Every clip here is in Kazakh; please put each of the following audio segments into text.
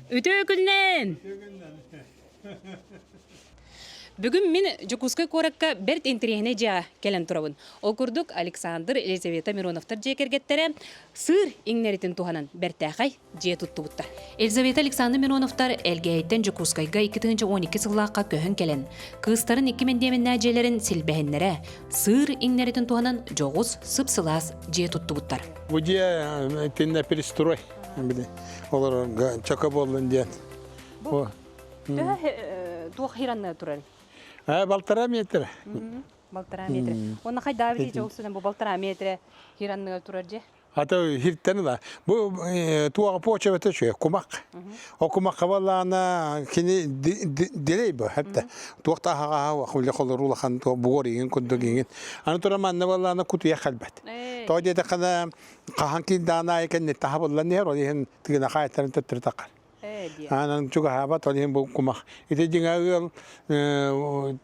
Үтө күннен. Бүгін мен Жукускай коракка берт интерьехіне жа келен тұрабын. Ол күрдік Александр Елизавета Мироновтар жекергеттері сыр иңнеретін туғанан берттәқай же тұтты бұттар. Елизавета Александр Мироновтар әлгейттен Жукускайға 2012 сыллаққа көхін келен. Кыстарын 2000 нәжелерін сілбәхінлері сыр иңнеретін туғанан жоғыз сып-сылас же тұтты бұттар. Бұл же тенне перестрой. Олар чақа болын ден. Туақ хиранны тұрар. Балтара метр. Балтара метр. Оны қай давид жоғысыдан бұл балтара метр хиранны тұрар же? Ата хирттен да. Бұл туаға поча бәті шөй, құмақ. О құмаққа балана кені делей бұл, әпті. Туақта аға қылы қолы рулақан бұғыр еген, күнді еген. Аны тұра манна балана күтуя қалбәт. Той деді қана қахан кейін дана екен нетті хабылан нер, ол еген тігіна қайттарын төттірі тақар. Анан чуга хаба толин бу кумах. Ите жиңа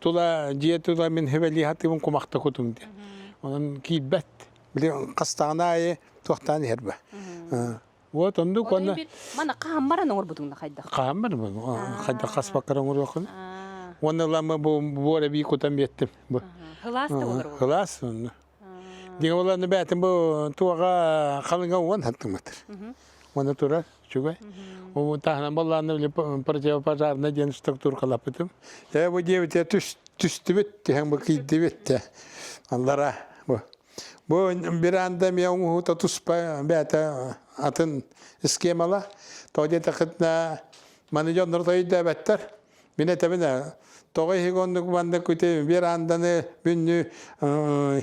тула жие тула мен хевели хаты бу кумахта кутум. Онан кийбет. Биле кастана ай тоқтан хербе. Вот онду конна. Мана каммара нор бутунда кайда. Каммар бу. Кайда каспакара нор окун. Онна лама бу боре би кутам беттим. Хылас та olur. Хылас. Диңа боланы бәтим бу туага калынга он хаттыматыр. Оны тура чугай. О тахнан балланы биле пожарный ден структур калапытым. Я бу девите түстүбет дегән бу кийдебет. Аллара бу. Бу бир анда мен ута туспа бәтә атын схемала. Тоде тахтна маны жоннор тойда бәттер. Мине табына тогы хигондук банда күтө бир анданы бүннү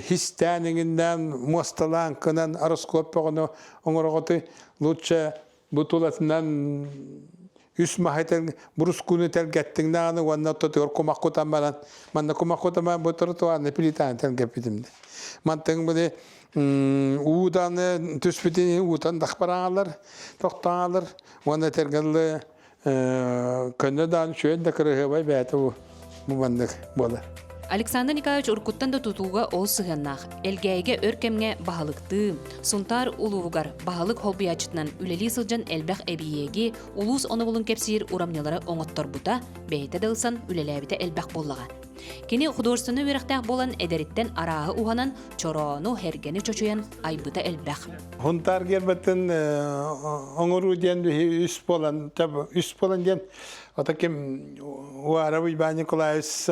хистәнигиндән мосталан кынан ароскоп погоно оңороготы лучше бутулатынан үс махайтен бурус күнү телгеттиңданы ванна тотор комаккотан баран манна комаккотан бутуртуаны пилитан телгепитимди мантың биде ууданы түспүтүн уудан дахбараалар токтаалар ванна тергеле көнөдан шөндө кырыгыбай бәтү мундык болар. Александр Николаевич Уркуттан да тутууга ол сыганнах. Элгейге өркемге бахалыкты. Сунтар улуугар бахалык холбуячытынан үлели сылжан элбэх эбиеги улус оны булун кепсир урамнялары оңоттор бута, бейте дылсан үлелебите элбэх боллага. Кини художественный верахтах болан эдериттен арағы уханан чорону хергени чочуян айбыта элбэх. Хунтар гербетін оңыру ден үс болан ден отаким уарабы Иван Николаевич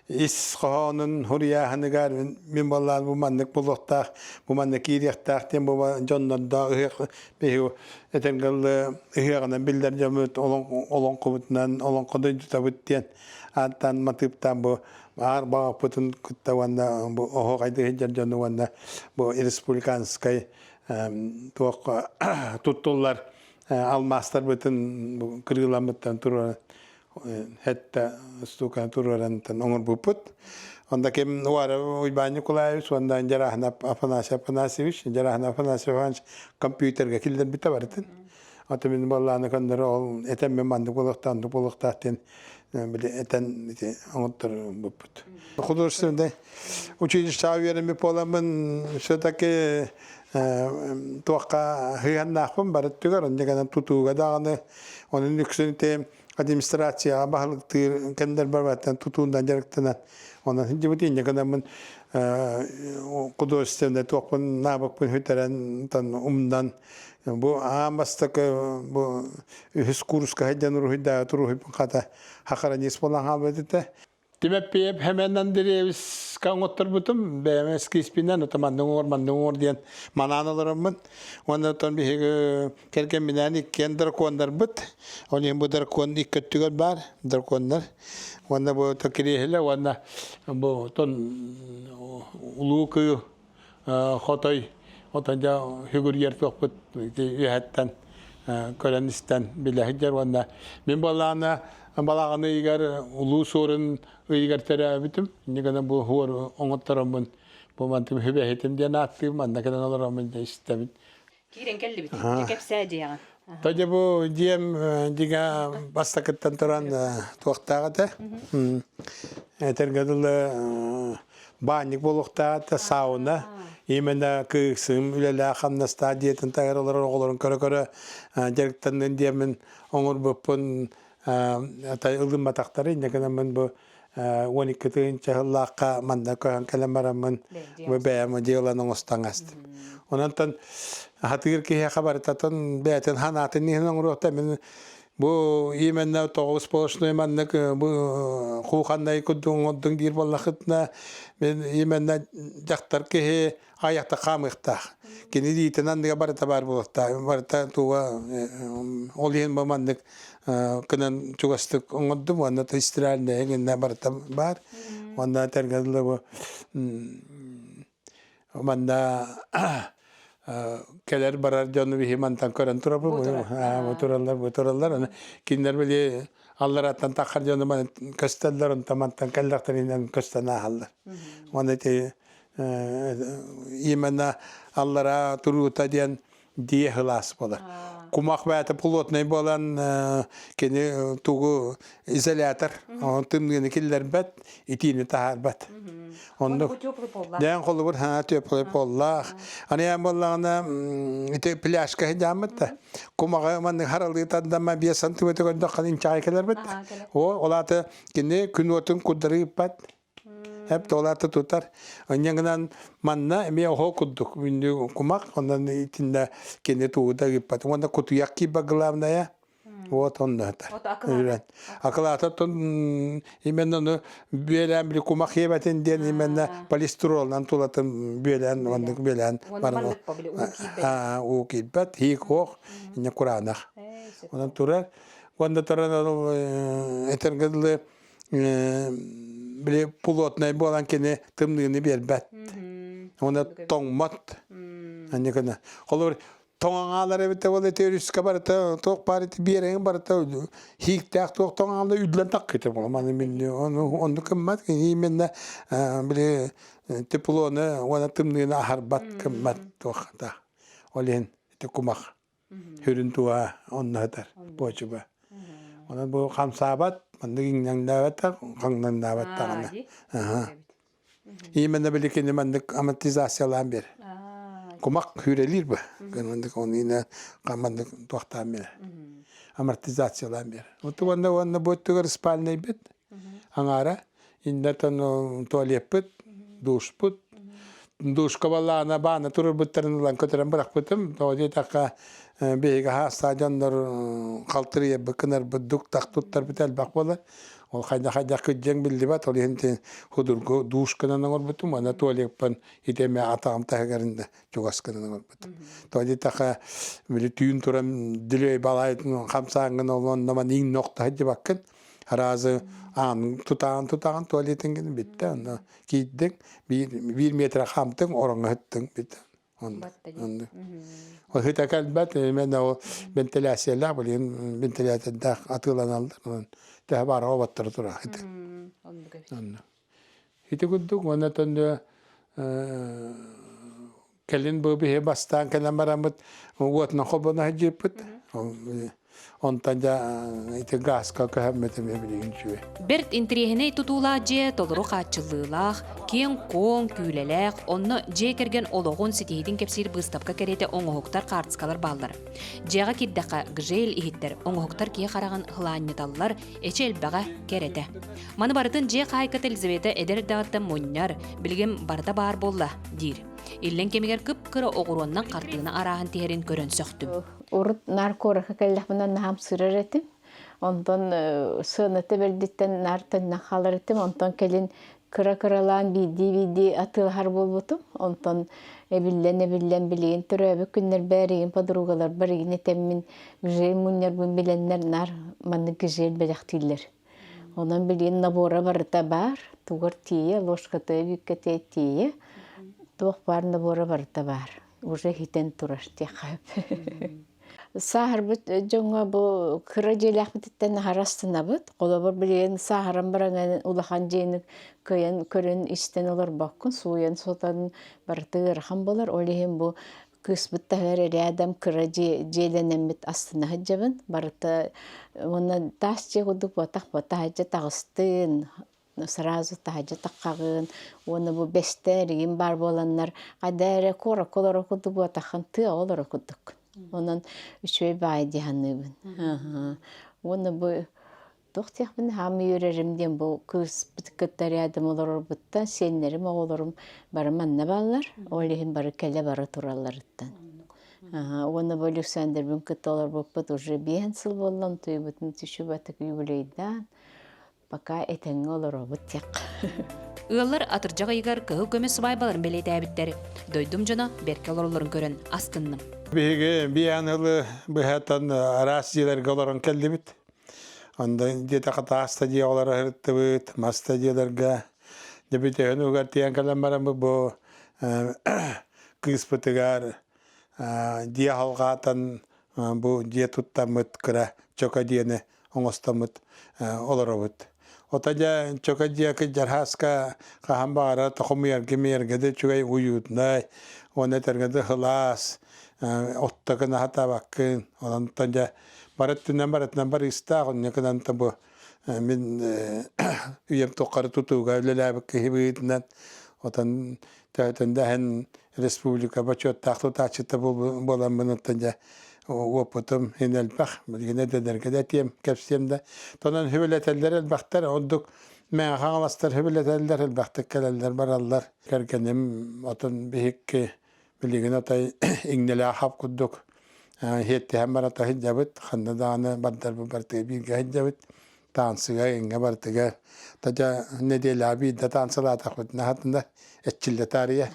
ис қоғанын хұрияғанығар мен болан бұмандық бұлықтақ, бұмандық ирияқтақ ден бұма жоннарда ұйық әтенгілі ұйығынан білдер жамыт олың құбытынан олың құдай жұтабыт ден аттан матыптан бұ ар бағып бұтын күтті ванда оғы қайды хеджер жоны ванда бұ республиканскай тұттылар алмастар бұтын кырыламыттан тұрар хетті стукан тұрарантан оңыр бұпыт. Онда кем уара Иван Николаевич, онда Жарахна Афанасьевич, Жарахна Афанасьевич компьютерге килден біті барытын. Аты мен баланы қандар ол әтен мен манды болықтақтен этен оңоттор бұппыт. Художественный училище аверами поламын все-таки туаққа хыяннақпын барыт түгер, онда ғана тутуға дағаны, оның үксінте администрацияға бағылықты кәндер барбаттан тутуындан жарықтынан. Онан хинжі бұтын ғанамын художественный туақпын набықпын хүттерен умдан. Бу амастык бу үс курска хайдан рухида турухипын қата хақара нес болан халбетті. Демеп бейіп хеменнен деревіз қаңоттыр бұтым, бәйімес кеспінен ұтамандың ор дейін мананаларымын. Оны ұтан бейгі келген менен икен дракондар бұт. Оны бұл дракон иккеттігер бар, дракондар. Оны бұл тәкірехілі, оны бұл ұтан ұлу күйі қотай. Отанca hügur yer toput ühetten kölenistten bile hicr vanda. Ben balağını iger ulu sorun iger terabitim. Ne kadar bu hur onotlarımın bu mantık hübehetim diye nattım. Ben ne kadar alırım da istedim. Kiren kelli bitti. Kep sadece yani. Tabii bu diyem diga bastakıttan turan tuaqtağı da. Tergadılı banyak bolukta sauna. именно кысым үлеле хамна стадиятын тагыралар оголорун көрө жарыктанын диемен оңор боппун атай ылдым матактары инекена мен бу 12-тынчы хыллакка манда көһөн келемарамын бу бәяме диоланың остаңаст. Онантан хатыгыр кие хабартатын бәтен ханатын нихен оңрохта мен бу именно тоғыз сполошной маннык бу хуханнай куддун оддун дир боллахытна мен именно жактар кие аякта камыкта. Кини дийтенан дига барта бар болта. Барта туга олен мамандык кынан чугастык оңдум анда тестиралне эгенде барта бар. Анда тергедле бу манда келер барар жonu бихимантан көрөн тура бу тураллар киндер биле аллар аттан такар жonu мен көстөллөрүн тамантан келлактарынан көстана аллар. Анда те именно аллара турута диен дие хлас болар. Кумак бәте плотный болан кене тугу изолятор, тымгыны киллер бет, итини тахар бет. Онда дән колы бер төпле поллах. Аны болларына ите пляшка хәҗәмәттә. Кумага мен харалды тадама 5 см гөндәкән чай келер бет. Олаты кене күн отын кудырып бет. Hep dolarda tutar. Onyangan manna eme ho kuduk windu kumak ondan itinde kendi tuğda gipat. Onda kutuyak ki baglamda ya. Вот он это. Акалата то именно белен бли кумак ебетен ден именно полистирол нантулатын белен ондык белен бар. У кибет хикох не куранах. Ондан турар. Онда турар этергедле били плотный болан кене тымдыгыны бербет. Оны тоңмат. Анекана. Холор тоңаңалар бите болы терүскә барта, ток барыты берең барта. Хиктак ток тоңаңда үдлән так кете булманы милли. Оны кыммат именно били теплоны, оны тымдыгыны ахарбат кыммат токта. Олен текумак. Хүрүн туа оннатар. Бочуба. Оны бу хамсабат мандыгын давата, каңдан давата. Именно биликене мандык амортизациялан бер. Кумак хүрелир бу. Мандык онына камандык токтамыр. Амортизациялан бер. Отуганда онна боттугар спальный бит. Аңара индатан туалет бит, душ бит. Душ кабалана бана турur биттерин көтөрөн бирак битим. Тоди така бега хастаjanдар калтырыя быкынар бидук тактуттар бител бак болар. Ол хайда күҗең билди бат, ол энте худурго душ кынан аңор битим, ана туалетпан итеме атам тагырында жугас кынан аңор битим. Тоди така били түйүн турам дилей балайтын камсаңын олон наман иң нокта хаҗы баккын. Harazı an tutan tuvaletin gibi bitti. Onda gittik 1 metre hamtın orana hıttın bitti. Onda. O hıta kalbat men o ventilasyonlar bilin ventilasyonda atılan aldı. Daha var o battır tura hıta. Onda. Hıta gittik ona tanda kelin bu bir bastan kelam baramat o na khobana hajipet. Онтанда ите газка көһәммәтем билгенчүе. Берт интрихене тутула же толору качылылах, кен кон күлелек, онны же керген ологон ситейдин кепсир быстапка керете оңоктар картскалар баллар. Жага киддека гжел ихиттер оңоктар кие караган хланнеталлар эчел бага керете. Маны бардын же кайкат Елизавета эдер дагатта моннар билгем барда бар болла дир. Иллен кемигер кып-кыра оғыруаннан қартығына арағын тиерін көрін сөқтім. Урут наркорыха кәлләхмінен нахам сырыр етім. Онтан сыынаты бердеттен нартынна қалыр етім. Онтан келін кыра-кыралан биди атылғар болбутым. Онтан эбиллен билеген түрәбі күннер бәреген подругалар бареген етеммін гжел мұннер бұн біленнер нар маны гжел бәліқтейлер. Онан білген набора барыта бар, туғыр тие, лошқаты бүккете тие. Тух барында бора барта бар. Уже хитен тураш тихап. Сахар бит жоңга бу кыра желак биттен харастына бит. Колобор билген сахаран бараган улахан жейник көен көрөн истен олар баккын суян сотан бартыр хам болар. Олехем бу кыс биттәгәр рядом кыра желенем бит астына хаҗабын. Барта оны тасчы гудук батак бата хаҗа тагыстын. сразу тахажы таққағын, оны бұл бестерігін бар боланнар, қадәрі қора колар оқыды бұл атаққан ты олар оқыдық. Онан үшөй бай дейханыбын. Оны бұл тоқтияқпын хамы үйреримден бұл кыз біткіттар ядым олар бұттан, сенлерім оғыларым бары манна балар, олығын бары кәлі бары тураларыттан. Оны бұл Александр бүнкіт олар бұппыт уже бейін сыл болан, той бұтын түші батық үйбілейдан, пока этеңі олар бұттяқ. Ыаллар атыржаға егар кығы көмі субай баларын белейді әбіттері. Дойдым жона берке оларларын көрін астынным. Беге биян ылы бұхаттан арас жерлерге оларын келді біт. Онда дета қата стадия олар әрітті бұд, мас стадияларға. Дебіте өні ұғар тиян кәлем барам бұл кыз бұтығар дия халғатан бұл дия тұттамыд күрі чока дияны оңыстамыд олар бұд. Отаja чокадия ke jarhaska kahambara takhumiyar gemiyargede chugay uyutnay ona tergede khalas ottakana hata bakkin onan tanja barattunan barista onne kadan tabu min uyam toqar tutuga lelabak hibitnan otan tatandahan respublika bachot taqtu tachita bolan bunun tanja وقتهم هنا البخ مدينة درجاتيم كبسيم ده طبعا هبلة اللر البختر عندك ما خالص هبلة اللر البختر كلا اللر برا اللر كركنم وطن بهيك اللي جنا تاي إن لا حب كدك هي تهمرة تهجبت خلنا دعنا بدر ببرتبي جهجبت تانسيا إنجا برتجا تجا ندي العبيد ده تانسلا تاخد نهتنا الشلة تاريه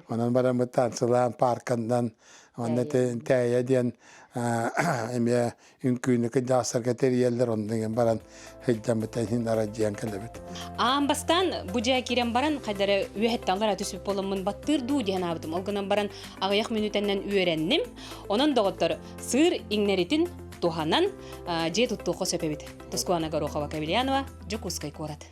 وانا برا متانسلا باركندان وانا تايا ديان اميا يمكن كده سكرتيريا لرندن بران هجمتين درجيان كلبت Бастан бужа кирен баран кадары үһеттанлар төсүп боломун баттыр ду деген абдым. Олгынан баран агаяк минутеннен үйренним. Онан доготтор сыр иңнеритин туханан же тутту косепебит. Тускуана Горохова Кавильянова, Жокускай корат.